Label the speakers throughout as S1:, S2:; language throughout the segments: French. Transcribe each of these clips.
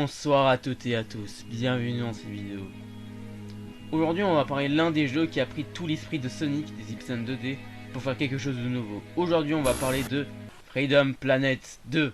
S1: Bonsoir à toutes et à tous, bienvenue dans cette vidéo. Aujourd'hui on va parler de l'un des jeux qui a pris tout l'esprit de Sonic, des Ipsen 2D, pour faire quelque chose de nouveau. Aujourd'hui on va parler de Freedom Planet 2.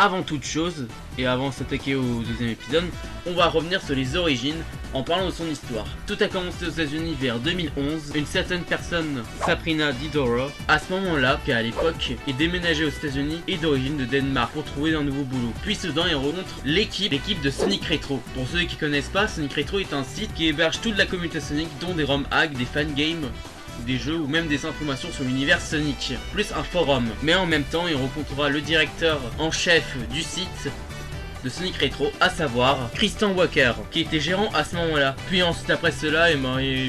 S1: Avant toute chose, et avant de s'attaquer au deuxième épisode, on va revenir sur les origines en parlant de son histoire. Tout a commencé aux États-Unis vers 2011. Une certaine personne, Sabrina Didora, à ce moment-là, qui à l'époque est déménagée aux États-Unis et d'origine de Danemark pour trouver un nouveau boulot. Puis soudain, il rencontre l'équipe de Sonic Retro. Pour ceux qui connaissent pas, Sonic Retro est un site qui héberge toute la communauté Sonic, dont des ROM hacks, des fangames, des jeux ou même des informations sur l'univers Sonic, plus un forum. Mais en même temps, il rencontrera le directeur en chef du site de Sonic Retro, à savoir Christian Walker, qui était gérant à ce moment-là. Puis ensuite après cela, il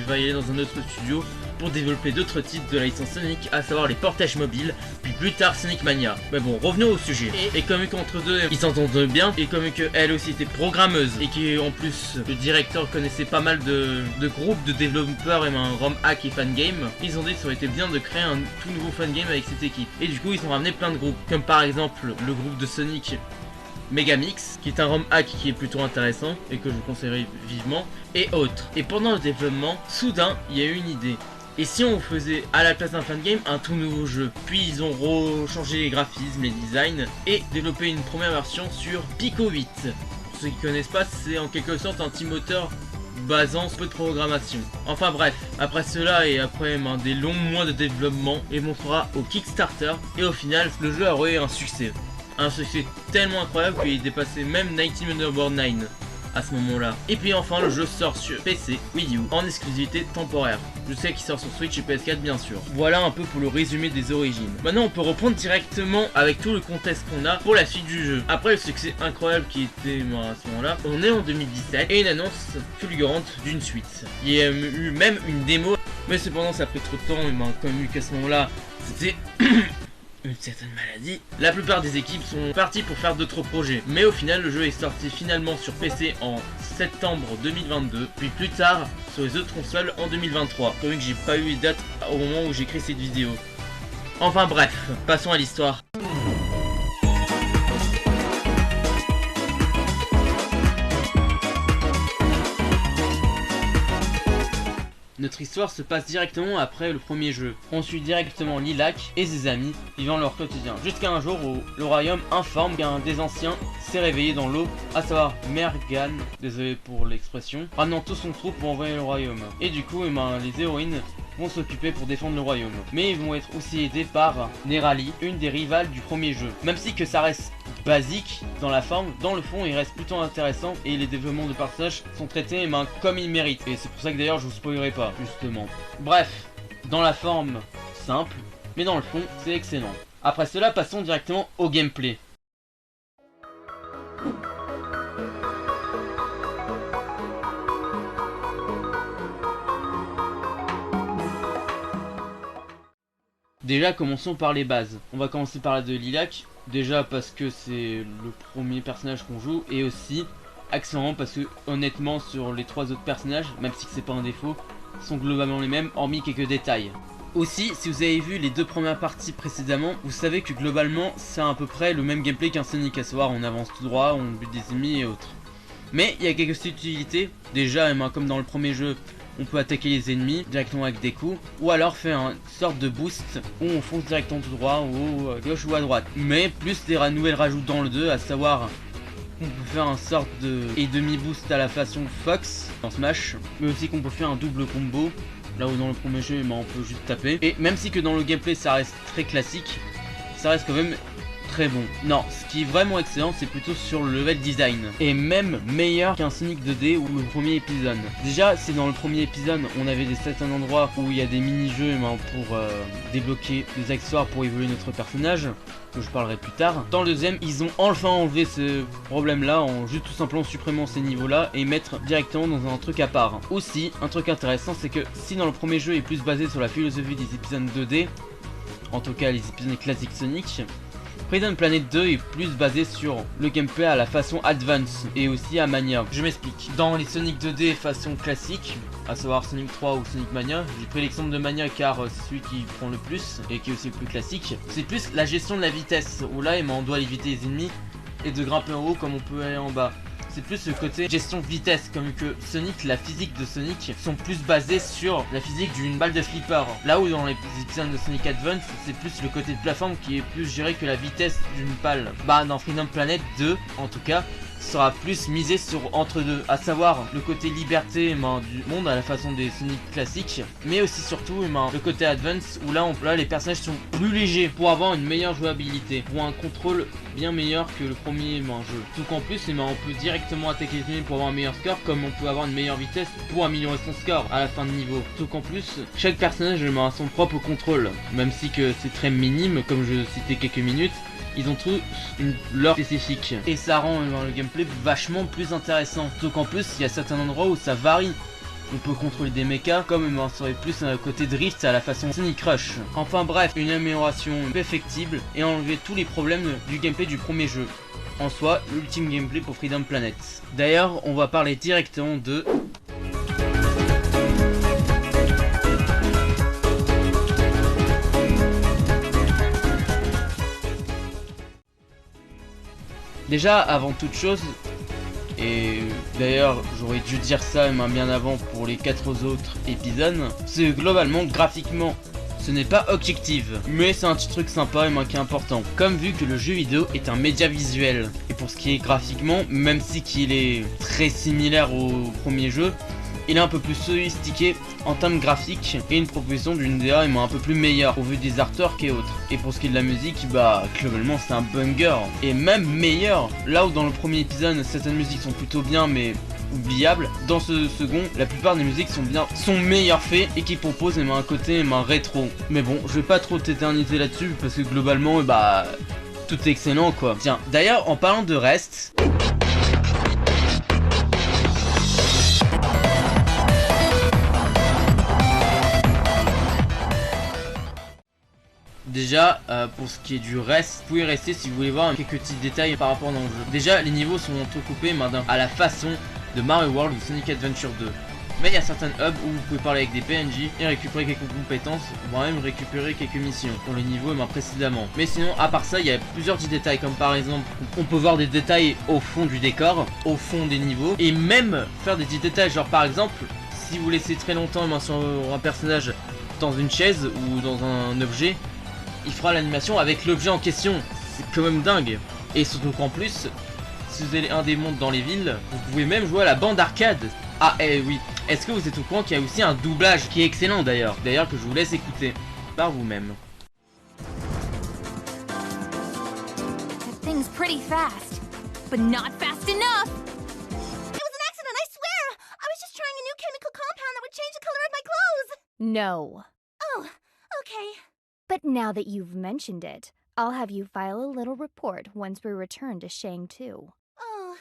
S1: va y aller dans un autre studio pour développer d'autres titres de la licence Sonic, à savoir les portages mobiles, puis plus tard Sonic Mania. Mais bon, revenons au sujet. Et comme qu'entre deux, ils s'entendent bien, et comme qu'elle aussi était programmeuse, et qu'en plus, le directeur connaissait pas mal de groupes de développeurs et un ROM hack et fangame, ils ont dit que ça aurait été bien de créer un tout nouveau fangame avec cette équipe. Et du coup, ils ont ramené plein de groupes, comme par exemple le groupe de Sonic Megamix, qui est un ROM hack qui est plutôt intéressant et que je vous conseillerais vivement, et autres. Et pendant le développement, soudain, il y a eu une idée. Et si on faisait à la place d'un fangame un tout nouveau jeu? Puis ils ont changé les graphismes, les designs et développé une première version sur Pico 8. Pour ceux qui connaissent pas, c'est en quelque sorte un petit moteur basant sur peu de programmation. Enfin bref, après cela et après des longs mois de développement, il montrera au Kickstarter et au final le jeu a eu un succès. Un succès tellement incroyable qu'il dépassait même Nightmare Number 9 à ce moment-là. Et puis enfin le jeu sort sur PC, Wii U, en exclusivité temporaire. Je sais qu'il sort sur Switch et PS4 bien sûr. Voilà un peu pour le résumé des origines. Maintenant on peut reprendre directement avec tout le contexte qu'on a pour la suite du jeu. Après le succès incroyable qui était à ce moment-là, on est en 2017 et une annonce fulgurante d'une suite. Il y a eu même une démo, mais cependant ça a pris trop de temps et comme vu qu'à ce moment-là c'était une certaine maladie. La plupart des équipes sont parties pour faire d'autres projets, mais au final le jeu est sorti finalement sur PC en septembre 2022, puis plus tard sur les autres consoles en 2023, comme que j'ai pas eu les dates au moment où j'écris cette vidéo. Enfin bref, passons à l'histoire. Notre histoire se passe directement après le premier jeu. On suit directement Lilac et ses amis vivant leur quotidien. Jusqu'à un jour où le royaume informe qu'un des anciens s'est réveillé dans l'eau, à savoir Mergan, désolé pour l'expression, ramenant tout son troupe pour envoyer le royaume. Et du coup, les héroïnes vont s'occuper pour défendre le royaume. Mais ils vont être aussi aidés par Nerali, une des rivales du premier jeu. Même si que ça reste basique dans la forme, dans le fond il reste plutôt intéressant et les développements de personnages sont traités comme ils méritent. Et c'est pour ça que d'ailleurs je vous spoilerai pas, justement. Bref, dans la forme simple, mais dans le fond c'est excellent. Après cela, passons directement au gameplay. Déjà commençons par les bases. On va commencer par la de Lilac. Déjà parce que c'est le premier personnage qu'on joue. Et aussi accessoirement parce que honnêtement sur les trois autres personnages, même si c'est pas un défaut, sont globalement les mêmes hormis quelques détails. Aussi, si vous avez vu les deux premières parties précédemment, vous savez que globalement c'est à peu près le même gameplay qu'un Sonic, à savoir on avance tout droit, on bute des ennemis et autres. Mais il y a quelques subtilités. Déjà comme dans le premier jeu, on peut attaquer les ennemis directement avec des coups, ou alors faire une sorte de boost où on fonce directement tout droit, ou à gauche ou à droite. Mais plus des nouvelles rajoutent dans le 2, à savoir on peut faire un sorte de demi-boost à la façon Fox dans Smash, mais aussi qu'on peut faire un double combo, là où dans le premier jeu on peut juste taper. Et même si que dans le gameplay ça reste très classique, ça reste quand même très bon. Non, ce qui est vraiment excellent, c'est plutôt sur le level design. Et même meilleur qu'un Sonic 2D ou le premier épisode. Déjà, c'est dans le premier épisode, on avait des certains endroits où il y a des mini-jeux pour débloquer des accessoires pour évoluer notre personnage, que je parlerai plus tard. Dans le deuxième, ils ont enfin enlevé ce problème-là en juste tout simplement supprimant ces niveaux-là et mettre directement dans un truc à part. Aussi, un truc intéressant, c'est que si dans le premier jeu est plus basé sur la philosophie des épisodes 2D, en tout cas les épisodes classiques Sonic, Freedom Planet 2 est plus basé sur le gameplay à la façon Advance et aussi à Mania. Je m'explique. Dans les Sonic 2D façon classique, à savoir Sonic 3 ou Sonic Mania, j'ai pris l'exemple de Mania car c'est celui qui prend le plus et qui est aussi le plus classique. C'est plus la gestion de la vitesse, où là on doit éviter les ennemis et de grimper en haut comme on peut aller en bas. C'est plus le côté gestion de vitesse, comme que Sonic, la physique de Sonic sont plus basées sur la physique d'une balle de flipper. Là où dans les épisodes de Sonic Advance, c'est plus le côté de plateforme qui est plus géré que la vitesse d'une balle. Bah dans Freedom Planet 2, en tout cas, sera plus misé sur entre deux, à savoir le côté liberté du monde à la façon des Sonic classiques, mais aussi surtout le côté Advance où là les personnages sont plus légers pour avoir une meilleure jouabilité, pour un contrôle bien meilleur que le premier jeu. Tout qu'en plus on peut directement attaquer les ennemis pour avoir un meilleur score, comme on peut avoir une meilleure vitesse pour améliorer son score à la fin de niveau. Tout qu'en plus chaque personnage a son propre contrôle, même si que c'est très minime comme je citais quelques minutes. Ils ont tous leur spécifique et ça rend le gameplay vachement plus intéressant. Sauf qu'en plus il y a certains endroits où ça varie. On peut contrôler des mechas comme on serait plus un côté drift à la façon Sonic Rush. Enfin bref, une amélioration perfectible et enlever tous les problèmes du gameplay du premier jeu. En soi, l'ultime gameplay pour Freedom Planet. D'ailleurs, on va parler directement de... Déjà, avant toute chose, et d'ailleurs j'aurais dû dire ça bien avant pour les 4 autres épisodes, c'est globalement, graphiquement, ce n'est pas objectif, mais c'est un petit truc sympa et qui est important. Comme vu que le jeu vidéo est un média visuel, et pour ce qui est graphiquement, même si qu'il est très similaire au premier jeu, il est un peu plus sophistiqué en termes graphiques et une proposition d'une DA un peu plus meilleure au vu des artworks et autres. Et pour ce qui est de la musique, bah globalement c'est un banger et même meilleur. Là où dans le premier épisode certaines musiques sont plutôt bien mais oubliables, dans ce second la plupart des musiques sont meilleures faites et qui proposent un côté rétro. Mais bon, je vais pas trop t'éterniser là-dessus parce que globalement bah tout est excellent quoi. Tiens, d'ailleurs en parlant de reste, déjà, pour ce qui est du reste, vous pouvez rester si vous voulez voir quelques petits détails par rapport dans le jeu. Déjà, les niveaux sont entrecoupés à la façon de Mario World ou Sonic Adventure 2. Mais il y a certains hubs où vous pouvez parler avec des PNJ et récupérer quelques compétences, voire même récupérer quelques missions pour les niveaux précédemment. Mais sinon, à part ça, il y a plusieurs petits détails, comme par exemple, on peut voir des détails au fond du décor, au fond des niveaux, et même faire des petits détails, genre par exemple, si vous laissez très longtemps sur un personnage dans une chaise ou dans un objet, il fera l'animation avec l'objet en question. C'est quand même dingue. Et surtout qu'en plus, si vous avez un des mondes dans les villes, vous pouvez même jouer à la bande arcade. Ah oui, est-ce que vous êtes au courant qu'il y a aussi un doublage qui est excellent d'ailleurs que je vous laisse écouter par vous-même.
S2: That thing's pretty fast, but not fast enough. It was an accident, I swear. I was just trying a new chemical compound that would change the color of my clothes. No. Oh, okay. But now that you've mentioned it, I'll have you file a little report once we return to Shang 2. Oh,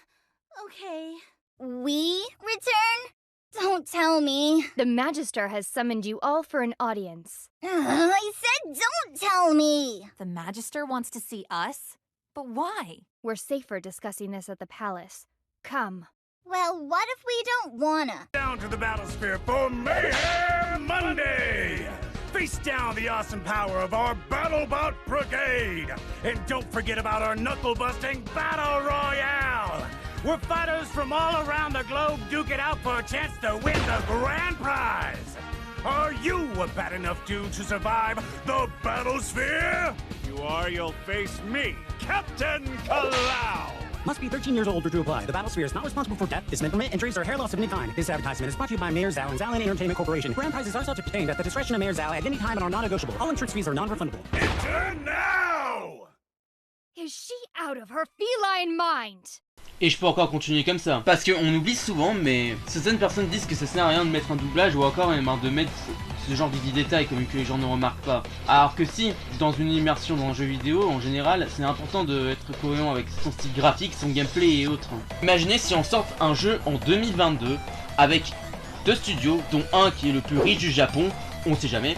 S2: okay. We return? Don't tell me. The Magister has summoned you all for an audience. I said don't tell me!
S3: The Magister wants to see us? But why?
S2: We're safer discussing this at the palace. Come.
S4: Well, what if we don't wanna?
S5: Down to the Battlesphere for Mayhem Monday! Face down the awesome power of our BattleBot Brigade! And don't forget about our knuckle-busting Battle Royale! Where fighters from all around the globe duke it out for a chance to win the grand prize! Are you a bad enough dude to survive the Battlesphere? If you are, you'll face me, Captain Kalau!
S6: Must be 13 years old or to apply. The Battlesphere is not responsible for death, dismemberment, injuries, or hair loss of any kind. This advertisement is brought to you by Mayor Zhao and Zhaolin Entertainment Corporation. Grand prizes are subject to change at the discretion of Mayor Zhao at any time and are non-negotiable. All entrance fees are non-refundable.
S5: Enter now!
S2: Is she out of her feline mind?
S1: Et je peux encore continuer comme ça. Parce qu'on oublie souvent, mais certaines personnes disent que ça sert à rien de mettre un doublage ou encore même de mettre ce genre de petits détails comme que les gens ne remarquent pas. Alors que si, dans une immersion dans un jeu vidéo, en général, c'est important d'être cohérent avec son style graphique, son gameplay et autres. Imaginez si on sort un jeu en 2022 avec 2 studios, dont un qui est le plus riche du Japon, on sait jamais,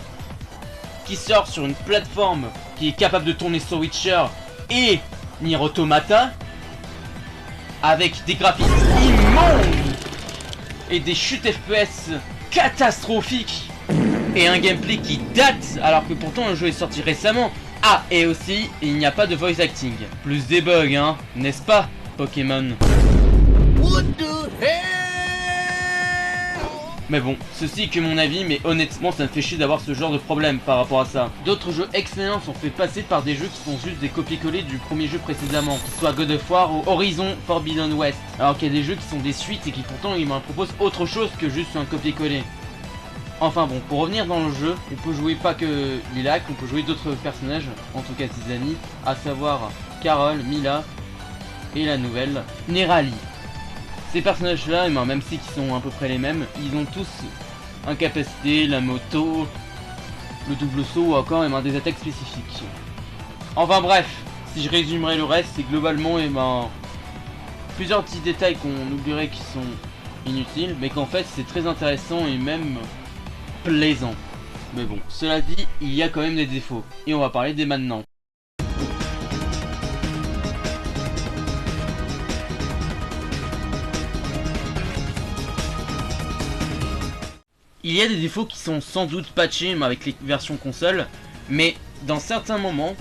S1: qui sort sur une plateforme qui est capable de tourner sur Witcher et Nier Automata, avec des graphismes immondes et des chutes FPS catastrophiques et un gameplay qui date alors que pourtant le jeu est sorti récemment. Ah, et aussi il n'y a pas de voice acting, plus des bugs, hein, n'est-ce pas Pokémon? What the hell? Mais bon, ceci que mon avis, mais honnêtement ça me fait chier d'avoir ce genre de problème par rapport à ça. D'autres jeux excellents sont faits passer par des jeux qui sont juste des copier-coller du premier jeu précédemment, que ce soit God of War ou Horizon Forbidden West. Alors qu'il y a des jeux qui sont des suites et qui pourtant ils m'en proposent autre chose que juste un copier-coller. Enfin bon, pour revenir dans le jeu, on peut jouer pas que Lilac, on peut jouer d'autres personnages, en tout cas ses amis, à savoir Carol, Mila et la nouvelle Nerali. Ces personnages-là, même si ils sont à peu près les mêmes, ils ont tous un capacité, la moto, le double saut ou encore des attaques spécifiques. Enfin bref, si je résumerai le reste, c'est globalement plusieurs petits détails qu'on oublierait qui sont inutiles, mais qu'en fait c'est très intéressant et même plaisant. Mais bon, cela dit, il y a quand même des défauts, et on va parler dès maintenant. Il y a des défauts qui sont sans doute patchés avec les versions console, mais dans certains moments,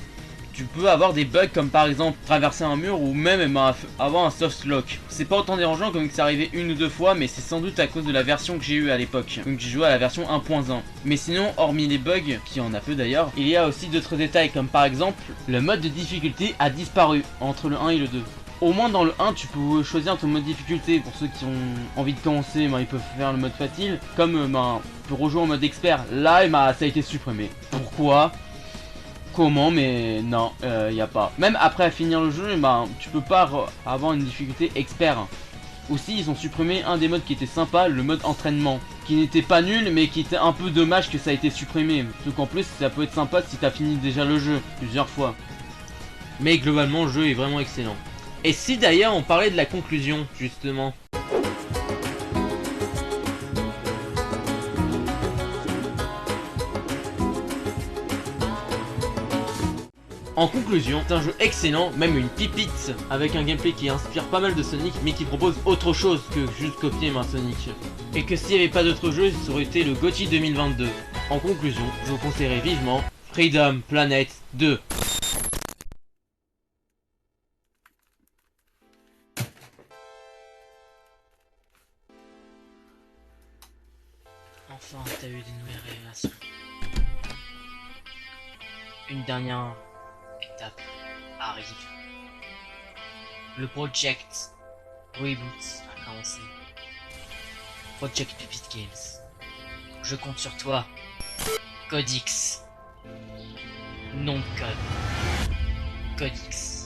S1: tu peux avoir des bugs comme par exemple traverser un mur ou même avoir un soft lock. C'est pas autant dérangeant comme que c'est arrivé 1 ou 2 fois, mais c'est sans doute à cause de la version que j'ai eue à l'époque. Donc j'ai joué à la version 1.1. Mais sinon, hormis les bugs, qui en a peu d'ailleurs, il y a aussi d'autres détails comme par exemple, le mode de difficulté a disparu entre le 1 et le 2. Au moins dans le 1 tu peux choisir ton mode difficulté. Pour ceux qui ont envie de commencer, ils peuvent faire le mode facile. Comme tu peux rejouer en mode expert. Là ça a été supprimé. Pourquoi? Comment? Mais non, y a pas. Même après finir le jeu, tu peux pas avoir une difficulté expert. Aussi ils ont supprimé un des modes qui était sympa, le mode entraînement, qui n'était pas nul mais qui était un peu dommage que ça a été supprimé. Sauf qu'en plus ça peut être sympa si t'as fini déjà le jeu plusieurs fois. Mais globalement le jeu est vraiment excellent. Et si d'ailleurs on parlait de la conclusion, justement. En conclusion, c'est un jeu excellent, même une pipite, avec un gameplay qui inspire pas mal de Sonic, mais qui propose autre chose que juste copier Sonic. Et que s'il n'y avait pas d'autres jeux, ça aurait été le GOTY 2022. En conclusion, je vous conseillerais vivement Freedom Planet 2. Enfin, t'as eu des nouvelles révélations. Une dernière étape arrive. Le Project Reboot a commencé. Project Pipit Games. Je compte sur toi. Code X. Nom de code. Code X.